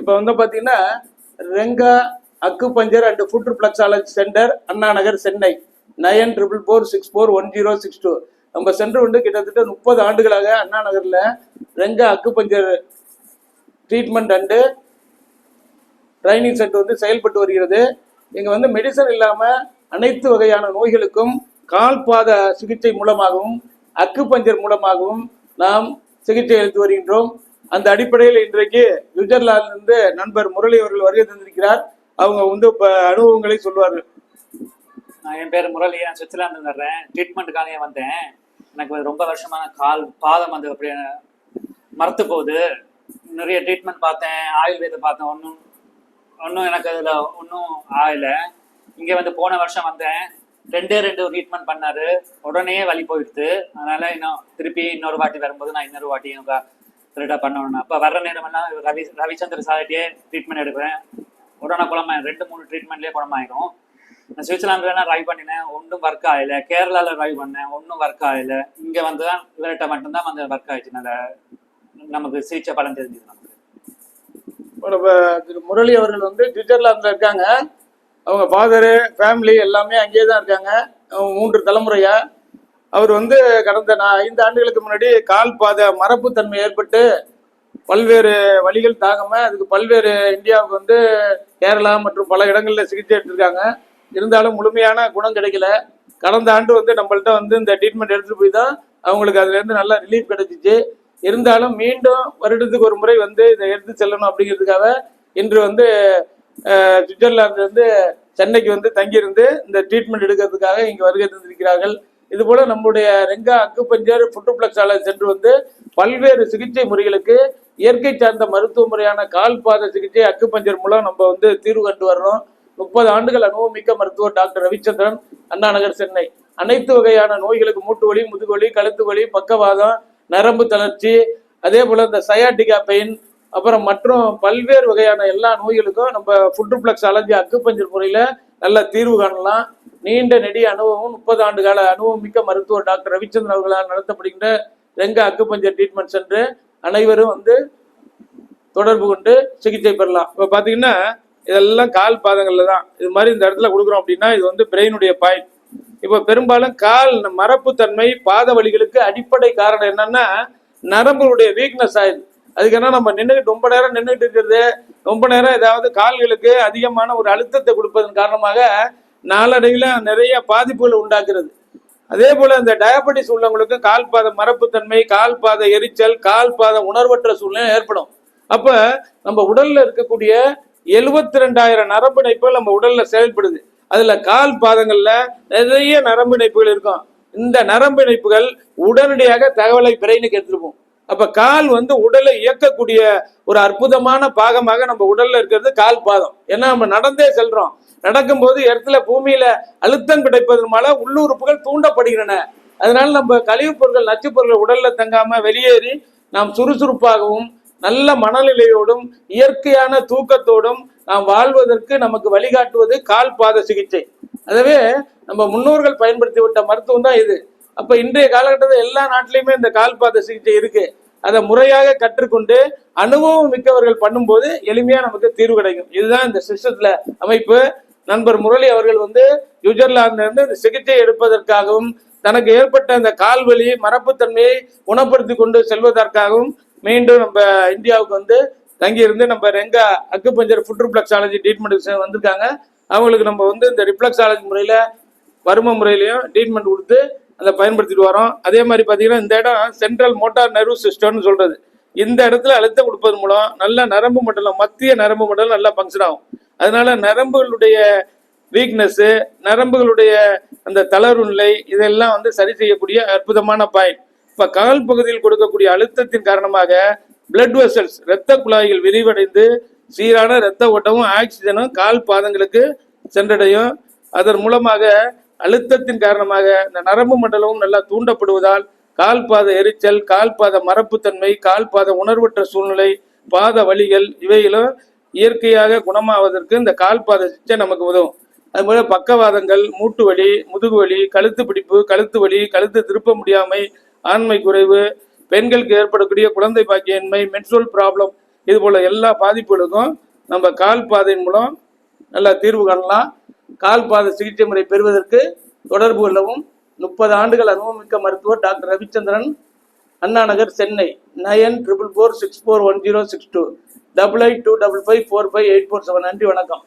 இப்போ வந்து பார்த்தீங்கன்னா Renga acupuncture and foot reflexology centre, Anna Nagar, Chennai 9444641062. நம்ம சென்டர் வந்து கிட்டத்தட்ட 30 ஆண்டுகளாக அண்ணா நகரில் Renga acupuncture treatment and training centre வந்து செயல்பட்டு வருகிறது. இங்கே வந்து மெடிசன் இல்லாமல் அனைத்து வகையான நோய்களுக்கும் கால் பாத சிகிச்சை மூலமாகவும் அக்குபஞ்சர் மூலமாகவும் நாம் சிகிச்சை அளித்து வருகின்றோம். அந்த அடிப்படையில் இன்றைக்கு சுவிட்சர்லாந்திலிருந்து நண்பர் முரளி அவர்கள் வருகை தந்திருக்கிறார். அவங்க வந்து அனுபவங்களை சொல்வார்கள். என் பேர் முரளி, நான் சுவிட்சர்லாந்து வர்றேன். ட்ரீட்மெண்ட்டுக்காக வந்தேன். எனக்கு ரொம்ப வருஷமான கால் பாதம் வந்து அப்படியே மரத்து போகுது. நிறைய ட்ரீட்மெண்ட் பார்த்தேன், ஆயுர்வேதம் பார்த்தேன், ஒன்றும் எனக்கு அதில் ஒன்றும் ஆகலை. இங்கே வந்து போன வருஷம் வந்தேன், 2 ட்ரீட்மெண்ட் பண்ணாரு, உடனே வலி போயிடுது. அதனால திருப்பி இன்னொரு வாட்டி வரும்போது நான் இன்னொரு வாட்டி எனக்கு கரெக்டாக பண்ணணும். அப்போ வர்ற நேரமெல்லாம் ரவிச்சந்திர சார்கிட்டயே ட்ரீட்மெண்ட் எடுக்கிறேன். உடனே குணமாயிடும், 2-3 ட்ரீட்மெண்ட்லேயே குணமாயிடும். நான் சுவிட்சர்லாந்துலாம் ட்ரைவ் பண்ணினேன், ஒன்றும் ஒர்க் ஆகலை. கேரளாவில் ட்ரைவ் பண்ணேன், ஒன்றும் ஒர்க் ஆகலை. இங்கே வந்து தான் இவர்கிட்ட மட்டும்தான் வந்து ஒர்க் ஆயிடுச்சு. நமக்கு சிகிச்சை பலன் தெரிஞ்சது. நமக்கு முரளி அவர்கள் வந்து சுவிட்சர்லாந்தில் இருக்காங்க. அவங்க ஃபாதரு ஃபேமிலி எல்லாமே அங்கேயே தான் இருக்காங்க, 3 தலைமுறையா. அவர் வந்து கடந்த 5 ஆண்டுகளுக்கு முன்னாடி கால் பாத மரப்புத்தன்மை ஏற்பட்டு பல்வேறு வழிகள் தாங்காமல் அதுக்கு பல்வேறு இந்தியாவுக்கு வந்து கேரளா மற்றும் பல இடங்களில் சிகிச்சை எடுத்திருக்காங்க. இருந்தாலும் முழுமையான குணம் கிடைக்கல. கடந்த ஆண்டு வந்து நம்மள்ட்ட வந்து இந்த ட்ரீட்மெண்ட் எடுத்துகிட்டு போய் தான் அவங்களுக்கு அதுலேருந்து நல்ல ரிலீஃப் கிடைச்சிச்சு. இருந்தாலும் மீண்டும் வருடத்துக்கு ஒரு முறை வந்து இதை எடுத்து செல்லணும் அப்படிங்கிறதுக்காக இன்று வந்து சுவிட்சர்லாந்துலேருந்து சென்னைக்கு வந்து தங்கியிருந்து இந்த ட்ரீட்மெண்ட் எடுக்கிறதுக்காக இங்கே வருகை தந்திருக்கிறார்கள். இதுபோல் நம்முடைய Renga acupuncture food reflexology centre வந்து பல்வேறு சிகிச்சை முறைகளுக்கு இயற்கை சார்ந்த மருத்துவ முறையான கால் பாத சிகிச்சை அக்குபஞ்சர் மூலம் நம்ம வந்து தீர்வு கண்டு வர்றோம். 30 ஆண்டுகள் அனுபவமிக்க மருத்துவர் டாக்டர் ரவிச்சந்திரன், அண்ணா நகர், சென்னை. அனைத்து வகையான நோய்களுக்கு மூட்டு வலி, முதுகுவலி, கழுத்து வலி, பக்கவாதம், நரம்பு தளர்ச்சி, அதே போல் இந்த சயாட்டிகா பெயின், அப்புறம் மற்றும் பல்வேறு வகையான எல்லா நோய்களுக்கும் நம்ம ஃபுட் ரிஃப்ளெக்ஸாலஜி அக்குபஞ்சர் முறையில் நல்ல தீர்வு காணலாம். நீண்ட நெடிய அனுபவம், 30 ஆண்டு கால அனுபவம் மிக்க மருத்துவர் டாக்டர் ரவிச்சந்திரன் அவர்களால் நடத்தப்படுகின்ற ரெங்கா அக்குபஞ்சர் ட்ரீட்மெண்ட் சென்று அனைவரும் வந்து தொடர்பு கொண்டு சிகிச்சை பெறலாம். இப்போ பார்த்தீங்கன்னா இதெல்லாம் கால் பாதங்களில் தான் இது மாதிரி இந்த இடத்துல கொடுக்குறோம் அப்படின்னா இது வந்து பிரெயினுடைய பாயிண்ட். இப்போ பெரும்பாலும் கால் மரப்புத்தன்மை பாத வலிகளுக்கு அடிப்படை காரணம் என்னன்னா நரம்புடைய வீக்னஸ் ஆயிடுது. அதுக்கு என்ன, நம்ம நின்றுக்கிட்டு ரொம்ப நேரம் நின்றுட்டு இருக்கிறது, ரொம்ப நேரம் ஏதாவது கால்களுக்கு அதிகமான ஒரு அழுத்தத்தை கொடுப்பதன் காரணமாக நாளடைவில் நிறைய பாதிப்புகளை உண்டாக்குறது. அதே போல இந்த டயபெட்டிஸ் உள்ளவங்களுக்கு கால் பாத மரப்புத்தன்மை, கால் பாத எரிச்சல், கால் பாத உணர்வற்ற சூழ்நிலை ஏற்படும். அப்ப நம்ம உடல்ல இருக்கக்கூடிய 72,000 நரம்பு இணைப்புகள் நம்ம உடல்ல செயல்படுது. அதுல கால் பாதங்கள்ல நிறைய நரம்பு இணைப்புகள் இருக்கும். இந்த நரம்பு இணைப்புகள் உடனடியாக தகவலை பிரெயினுக்கு எடுத்துருப்போம். அப்ப கால் வந்து உடலை இயக்கக்கூடிய ஒரு அற்புதமான பாகமாக நம்ம உடல்ல இருக்கிறது கால் பாதம். ஏன்னா நம்ம நடந்தே செல்றோம், நடக்கும்போது இடத்துல பூமியில அழுத்தம் கிடைப்பதனால உள்ளுறுப்புகள் தூண்டப்படுகின்றன. அதனால நம்ம கழிவுப் பொருட்கள், நச்சுப் பொருட்கள் உடல்ல தங்காம வெளியேறி நாம் சுறுசுறுப்பாகவும் நல்ல மனநிலையோடும் இயற்கையான தூக்கத்தோடும் நாம் வாழ்வதற்கு நமக்கு வழிகாட்டுவது கால் பாத சிகிச்சை. அதுவே நம்ம முன்னோர்கள் பயன்படுத்தி விட்ட மருத்துவம் தான் இது. அப்ப இன்றைய காலகட்டத்தில் எல்லா நாட்டிலையுமே இந்த கால் பாத சிகிச்சை இருக்கு. அதை முறையாக கற்றுக்கொண்டு அனுபவம் மிக்கவர்கள் பண்ணும்போது எளிமையா நமக்கு தீர்வு கிடைக்கும். இதுதான் இந்த சிஸ்டத்துல அமைப்பு. நண்பர் முரளி அவர்கள் வந்து சுவிட்சர்லாந்துல இருந்து இந்த சிகிச்சை எடுப்பதற்காகவும் தனக்கு ஏற்பட்ட இந்த கால்வலி மரப்புத்தன்மையை குணப்படுத்தி கொண்டு செல்வதற்காகவும் மீண்டும் நம்ம இந்தியாவுக்கு வந்து தங்கியிருந்து நம்ம Renga acupuncture food reflexology treatment வந்திருக்காங்க. அவங்களுக்கு நம்ம வந்து இந்த ரிஃப்ளெக்ஸாலஜி முறையில் வரும முறையிலையும் ட்ரீட்மெண்ட் கொடுத்து அதை பயன்படுத்திட்டு வரோம். அதே மாதிரி பார்த்தீங்கன்னா இந்த இடம் சென்ட்ரல் மோட்டார் நர்வ் சிஸ்டம்னு சொல்றது. இந்த இடத்துல அழுத்தம் கொடுப்பதன் மூலம் நல்ல நரம்பு மண்டலம், மத்திய நரம்பு மண்டலம் நல்லா ஃபங்க்ஷன் ஆகும். அதனால நரம்புகளுடைய வீக்னஸ், நரம்புகளுடைய அந்த தளர்வு நிலை இதெல்லாம் வந்து சரி செய்யக்கூடிய அற்புதமான பாயிண்ட். இப்ப கால் பகுதியில் கொடுக்கக்கூடிய அழுத்தத்தின் காரணமாக பிளட் வெசல்ஸ், இரத்த குழாய்கள் விரிவடைந்து சீரான இரத்த ஓட்டமும் ஆக்சிஜனும் கால் பாதங்களுக்கு சென்றடையும். அதன் மூலமாக அழுத்தத்தின் காரணமாக இந்த நரம்பு மண்டலமும் நல்லா தூண்டப்படுவதால் கால் பாத எரிச்சல், கால் பாத மரப்புத்தன்மை, கால் பாத உணர்வற்ற சூழ்நிலை, பாத வலிகள் இவைகளும் இயற்கையாக குணமாவதற்கு இந்த கால் பாத சிகிச்சை நமக்கு உதவும். அதுபோல பக்கவாதங்கள், மூட்டு வலி, முதுகு வலி, கழுத்து பிடிப்பு, கழுத்து வலி, கழுத்து திருப்ப முடியாமை, ஆண்மை குறைவு, பெண்களுக்கு ஏற்படக்கூடிய குழந்தை பாக்கியின்மை, மென்சுரல் ப்ராப்ளம் இது போல் எல்லா பாதிப்புகளுக்கும் நம்ம கால் பாதையின் மூலம் நல்லா தீர்வு காணலாம். கால் பாதை சிகிச்சை முறை பெறுவதற்கு தொடர்பு கொள்ளவும். 30 ஆண்டுகள் அனுபவமிக்க மருத்துவர் டாக்டர் ரவிச்சந்திரன், அண்ணா நகர், சென்னை. 9444641062 8825545847. நன்றி, வணக்கம்.